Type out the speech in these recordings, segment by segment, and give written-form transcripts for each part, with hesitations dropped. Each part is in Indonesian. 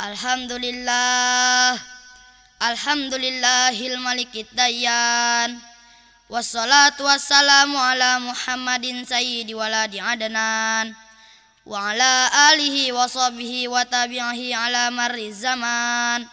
Alhamdulillah, alhamdulillahil malikid dayyan. Wassalatu wassalamu ala Muhammadin sayyidi waladi adnan wa ala alihi wa sahbihi wa tabi'ihi ala marri zaman.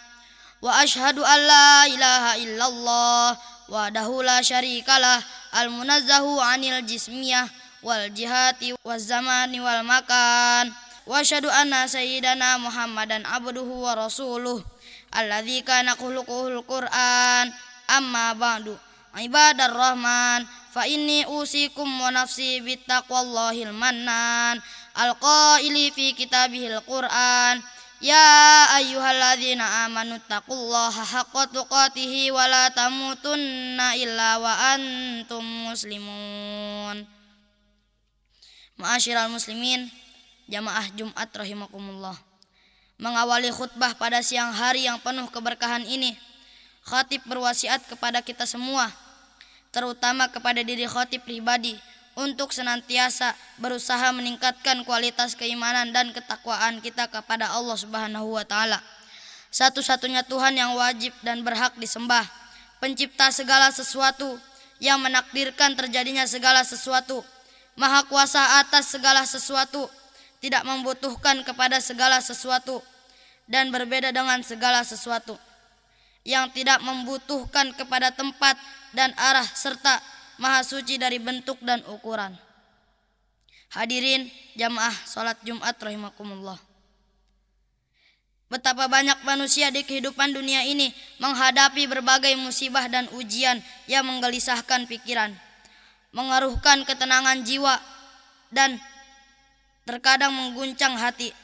Wa ashhadu an la ilaha illallah wahdahu la syarikalah al-munazzahu anil jismiyah wal jihati waz zamani wal makan. Wa asyhadu anna sayyidana Muhammadan abduhu wa rasuluh alladzi kana khuluquhul Qur'an. Amma ba'du, ibadar rahman, fa inni usikum wa nafsi bittaqwallahil mannan alqaili fi kitabihil Qur'an, ya ayyuhalladzina amanu taqullaha haqqa tuqatih wa la tamutunna illa wa antum muslimun. Ma'asyiral muslimin, jamaah Jumat rahimakumullah. Mengawali khutbah pada siang hari yang penuh keberkahan ini, khatib berwasiat kepada kita semua, terutama kepada diri khatib pribadi, untuk senantiasa berusaha meningkatkan kualitas keimanan dan ketakwaan kita kepada Allah Subhanahu wa taala, satu-satunya Tuhan yang wajib dan berhak disembah, pencipta segala sesuatu, yang menakdirkan terjadinya segala sesuatu, maha kuasa atas segala sesuatu, tidak membutuhkan kepada segala sesuatu, dan berbeda dengan segala sesuatu, yang tidak membutuhkan kepada tempat dan arah, serta maha suci dari bentuk dan ukuran. Hadirin jamaah salat Jumat rahimakumullah. Betapa banyak manusia di kehidupan dunia ini menghadapi berbagai musibah dan ujian yang menggelisahkan pikiran, mengeruhkan ketenangan jiwa, dan terkadang mengguncang hati.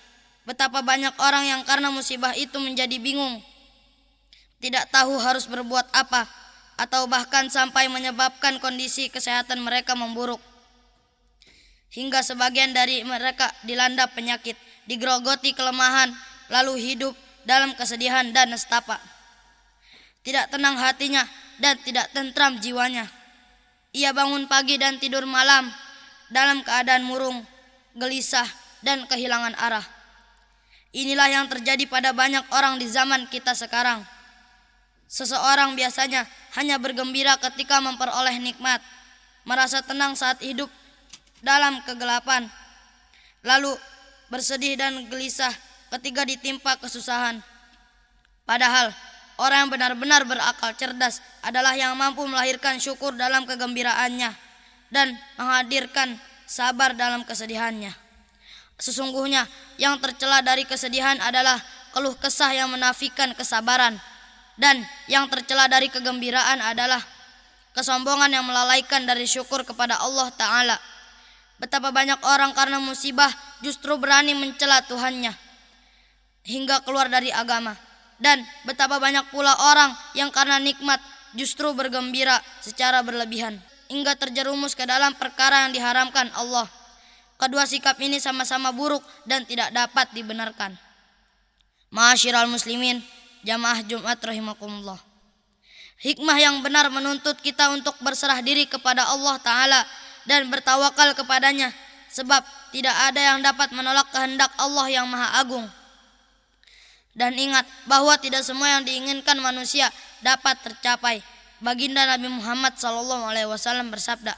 Betapa banyak orang yang karena musibah itu menjadi bingung, tidak tahu harus berbuat apa, atau bahkan sampai menyebabkan kondisi kesehatan mereka memburuk, hingga sebagian dari mereka dilanda penyakit, digerogoti kelemahan, lalu hidup dalam kesedihan dan nestapa. Tidak tenang hatinya dan tidak tentram jiwanya. Ia bangun pagi dan tidur malam dalam keadaan murung, gelisah, dan kehilangan arah. Inilah yang terjadi pada banyak orang di zaman kita sekarang. Seseorang biasanya hanya bergembira ketika memperoleh nikmat, merasa tenang saat hidup dalam kegelapan, lalu bersedih dan gelisah ketika ditimpa kesusahan. Padahal orang yang benar-benar berakal cerdas adalah yang mampu melahirkan syukur dalam kegembiraannya dan menghadirkan sabar dalam kesedihannya. Sesungguhnya yang tercela dari kesedihan adalah keluh kesah yang menafikan kesabaran, dan yang tercela dari kegembiraan adalah kesombongan yang melalaikan dari syukur kepada Allah Ta'ala. Betapa banyak orang karena musibah justru berani mencela Tuhannya hingga keluar dari agama, dan betapa banyak pula orang yang karena nikmat justru bergembira secara berlebihan hingga terjerumus ke dalam perkara yang diharamkan Allah. Kedua sikap ini sama-sama buruk dan tidak dapat dibenarkan. Ma'asyiral muslimin, jamaah Jumat rahimakumullah. Hikmah yang benar menuntut kita untuk berserah diri kepada Allah Ta'ala dan bertawakal kepadanya, sebab tidak ada yang dapat menolak kehendak Allah yang maha agung. Dan ingat bahwa tidak semua yang diinginkan manusia dapat tercapai. Baginda Nabi Muhammad SAW bersabda,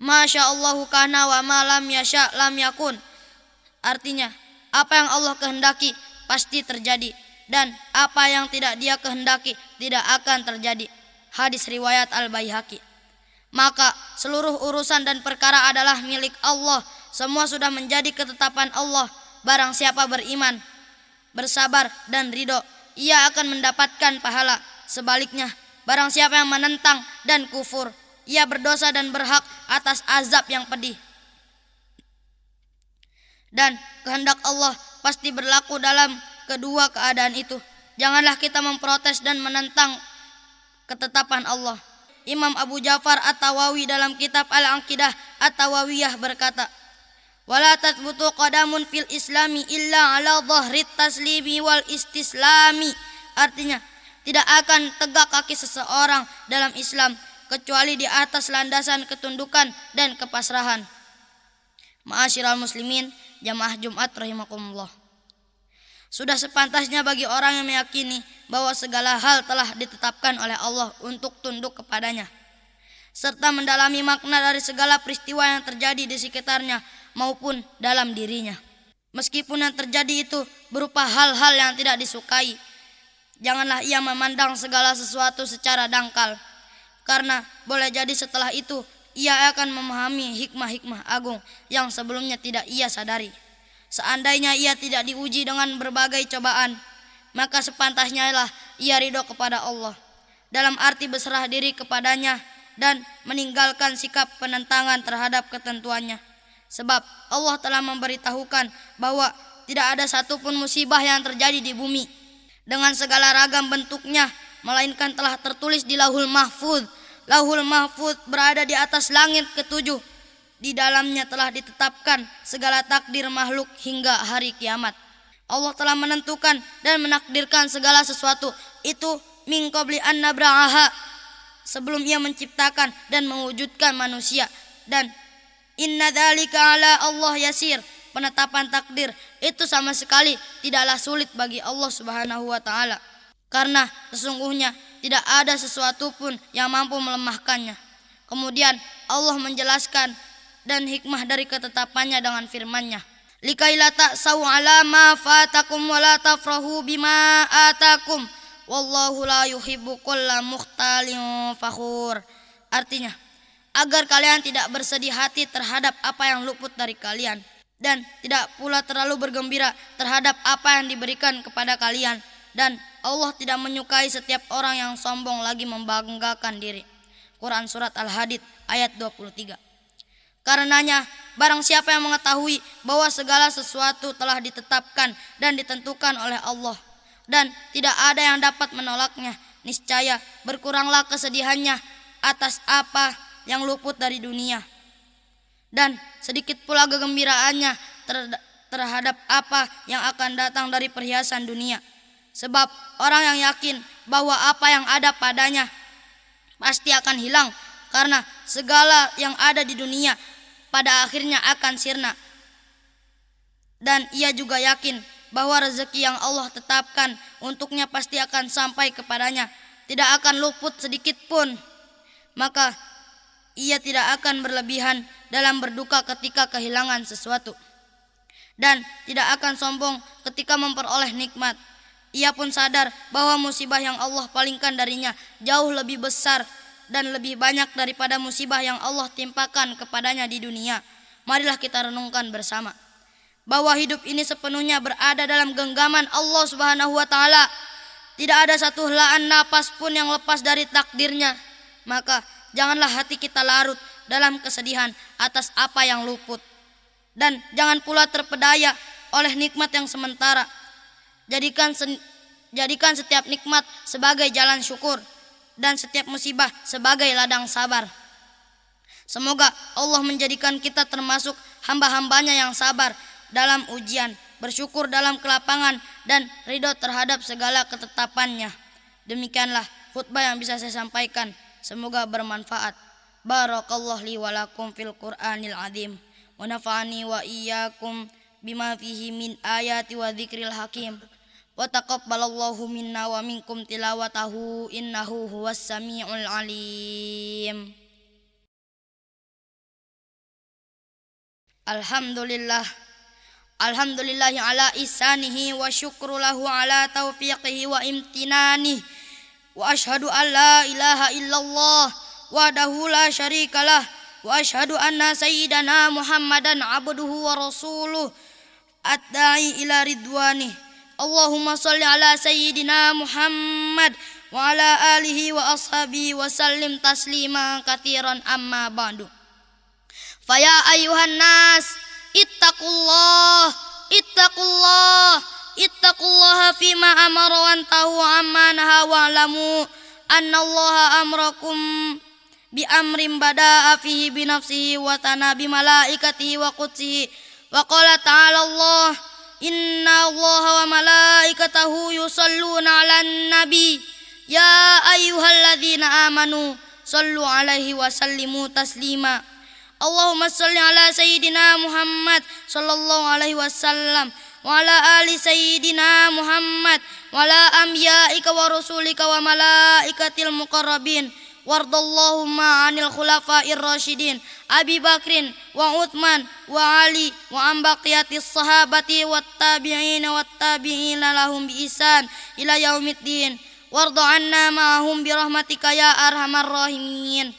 Masya Allahu kana wa ma lam yasha lam yakun. Artinya, apa yang Allah kehendaki pasti terjadi, dan apa yang tidak Dia kehendaki tidak akan terjadi. Hadis riwayat Al-Baihaqi. Maka seluruh urusan dan perkara adalah milik Allah. Semua sudah menjadi ketetapan Allah. Barang siapa beriman, bersabar dan ridho, ia akan mendapatkan pahala. Sebaliknya, barang siapa yang menentang dan kufur, ia berdosa dan berhak atas azab yang pedih. Dan kehendak Allah pasti berlaku dalam kedua keadaan itu. Janganlah kita memprotes dan menentang ketetapan Allah. Imam Abu Ja'far At-Tawawi dalam kitab Al-Aqidah At-Tawawiyah berkata, wala tathbutu qadamun fil islami illa ala dhahrit taslimi wal istislami. Artinya, tidak akan tegak kaki seseorang dalam Islam kecuali di atas landasan ketundukan dan kepasrahan. Ma'asyiral muslimin, jamaah Jumat rahimakumullah. Sudah sepantasnya bagi orang yang meyakini bahwa segala hal telah ditetapkan oleh Allah untuk tunduk kepadanya, serta mendalami makna dari segala peristiwa yang terjadi di sekitarnya maupun dalam dirinya. Meskipun yang terjadi itu berupa hal-hal yang tidak disukai, janganlah ia memandang segala sesuatu secara dangkal, karena boleh jadi setelah itu ia akan memahami hikmah-hikmah agung yang sebelumnya tidak ia sadari. Seandainya ia tidak diuji dengan berbagai cobaan, maka sepantasnya lah ia ridho kepada Allah, dalam arti berserah diri kepadanya dan meninggalkan sikap penentangan terhadap ketentuannya. Sebab Allah telah memberitahukan bahwa tidak ada satupun musibah yang terjadi di bumi dengan segala ragam bentuknya, melainkan telah tertulis di Lauhul Mahfuz. Lauhul Mahfuz berada di atas langit ketujuh. Di dalamnya telah ditetapkan segala takdir makhluk hingga hari kiamat. Allah telah menentukan dan menakdirkan segala sesuatu itu min qabli an nabra'aha, sebelum ia menciptakan dan mewujudkan manusia. Dan inna dzalika ala Allah yasir, penetapan takdir itu sama sekali tidaklah sulit bagi Allah Subhanahu wa taala, karena sesungguhnya tidak ada sesuatu pun yang mampu melemahkannya. Kemudian Allah menjelaskan dan hikmah dari ketetapannya dengan firman-Nya, likai la ta'sau ala ma fatakum wa la tafrahu bima atakum wallahu la yuhibbu kulla mukhtalin fakhur. Artinya, agar kalian tidak bersedih hati terhadap apa yang luput dari kalian, dan tidak pula terlalu bergembira terhadap apa yang diberikan kepada kalian, dan Allah tidak menyukai setiap orang yang sombong lagi membanggakan diri. Quran Surat Al-Hadid ayat 23. Karenanya, barang siapa yang mengetahui bahwa segala sesuatu telah ditetapkan dan ditentukan oleh Allah, dan tidak ada yang dapat menolaknya, niscaya berkuranglah kesedihannya atas apa yang luput dari dunia, dan sedikit pula kegembiraannya terhadap apa yang akan datang dari perhiasan dunia. Sebab orang yang yakin bahwa apa yang ada padanya pasti akan hilang, karena segala yang ada di dunia pada akhirnya akan sirna. Dan ia juga yakin bahwa rezeki yang Allah tetapkan untuknya pasti akan sampai kepadanya, tidak akan luput sedikit pun. Maka ia tidak akan berlebihan dalam berduka ketika kehilangan sesuatu, dan tidak akan sombong ketika memperoleh nikmat. Ia pun sadar bahwa musibah yang Allah palingkan darinya jauh lebih besar dan lebih banyak daripada musibah yang Allah timpakan kepadanya di dunia. Marilah kita renungkan bersama bahwa hidup ini sepenuhnya berada dalam genggaman Allah Subhanahu wa taala. Tidak ada satu helaan napas pun yang lepas dari takdirnya. Maka janganlah hati kita larut dalam kesedihan atas apa yang luput, dan jangan pula terpedaya oleh nikmat yang sementara. Jadikan setiap nikmat sebagai jalan syukur, dan setiap musibah sebagai ladang sabar. Semoga Allah menjadikan kita termasuk hamba-hambanya yang sabar dalam ujian, bersyukur dalam kelapangan, dan ridho terhadap segala ketetapannya. Demikianlah khutbah yang bisa saya sampaikan. Semoga bermanfaat. Barakallahu li wa lakum fil Qur'anil azim, wa nafa'ani wa iyyakum bima fihi min ayati wa dzikril hakim. Wa taqabbalallahu minna wa minkum tilawatahu innahu huwas samiul alim. Alhamdulillah ala ihsanihi wa syukru lahu ala taufiqihi wa imtinanihi, wa ashhadu an la ilaha illallah wahdahu la syarikalah, wa ashhadu anna sayyidana Muhammadan abduhu wa rasuluh ad-da'i ila ridwanih. Allahumma salli ala sayyidina Muhammad wa ala alihi wa ashabihi wa sallim taslima katsiran, amma ba'du. Faya ayuhan nas ittaqullaha fima amara wa antahu amma naha wa alamu annallaha amrakum bi amrin bada'a fihi bi nafsihi wa tana bi malaikatihi wa qudsihi wa qala ta'ala Allah inna allaha wa malaikatahu yusalluna 'alan nabi ya ayyuhalladzina amanu sallu 'alaihi wa sallimu taslima. Allahumma salli ala sayyidina Muhammad sallallahu alaihi wasallam wa ala ali sayyidina Muhammad wa ala anbiya'ika wa rusulika wa malaikatil muqarrabin wardallahumma 'anil khulafa'ir rasyidin Abi Bakrin wa Utsman wa Ali wa an baqiyatis sahabati wat tabi'ina lahum bi ihsan ila yaumiddin warda 'anna ma'hum bi rahmatika ya arhamar rahimin.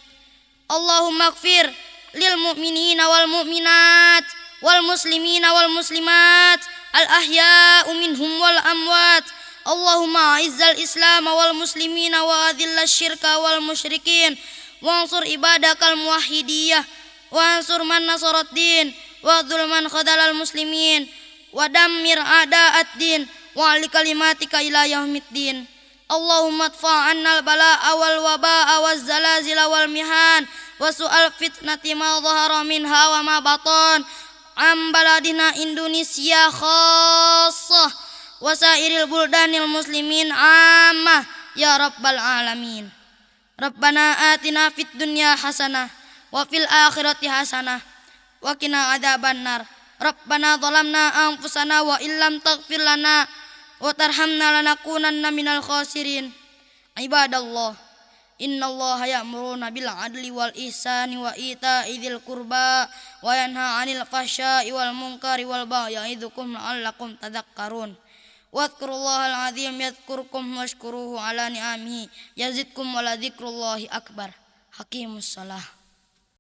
Allahumma ighfir lil mu'minina wal mu'minat wal muslimina wal muslimat al ahya'u minhum wal amwat. Allahumma izzal islam wal muslimina wa adhillash syirka wal musyrikin wansur ibadakal muwahhidiyah wansur man nasarad din wa dhul man khadalal muslimin wa dammir a'da'ad din wa li kalimatika ila yaumiddin. Allahumma adfa' 'annal bala'a wal waba'a waz zalazila wal mihan wa su'al fitnati ma dhahara minha wa ma batan am baladina Indonesia khassah wa sairil buldanil muslimin ammah ya rabbal alamin. Rabbana atina fid dunya hasanah wa fil akhirati hasanah wa qina adzabannar. Rabbana zalamna anfusana wa illam taghfir lana wa tarhamna lanakunanna minal khasirin. Ibadallah, innallaha ya'muruna bil adli wal ihsani wa ita'i dzil qurba wa yanha 'anil fahsya'i wal munkari wal baghi ya'idzukum la'allakum tadhakkarun. Wadhkurullahal azim yadhkurkum washkuruhu ala ni'amihi yazidkum wa la dzikrullahi akbar. Haqimus shalah.